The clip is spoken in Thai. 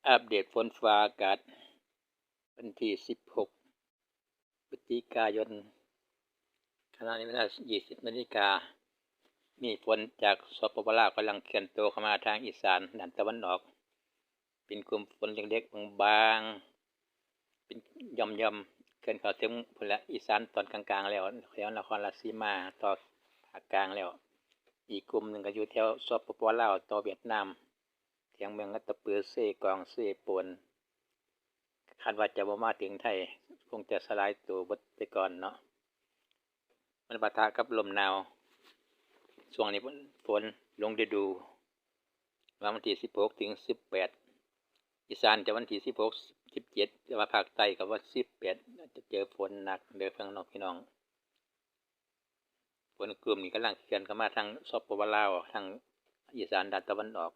อัปเดตฝนฟ้าอากาศวันที่16พฤศจิกายนขณะนี้เวลา20นาฬิกามีฝนจากสปปลาวกำลังเคลื่อนตัวเข้ามาทางอีสานด้านตะวันออกเป็นกลุ่มฝนเล็กๆบางๆเป็นหย่อมๆเคลื่อนเข้าถึงพุ่นละอีสานตอนกลางๆแล้วแถวนครราชสีมาต่อภาคกลางแล้วอีกกลุ่มหนึ่งก็อยู่แถวสปปลาวต่อเวียดนามเถียงเมืองอัตตปือเซกองเซปวนคาดว่าจะบ่มาถึงไทยคงจะสลายตัวเบิดไปก่อนเนาะมันปะทะกับลมหนาวช่วงนี้ฝนลงฤดูวันที่16ถึง18อีสานจะวันที่16 17แต่ว่าภาคใต้ก็ว่า18จะเจอฝนหนักเด้อพี่น้องฝนกลุ่มนี้กำลังเคลื่อนเข้ามาทางสปปลาวทางอีสานด้านตะวันออก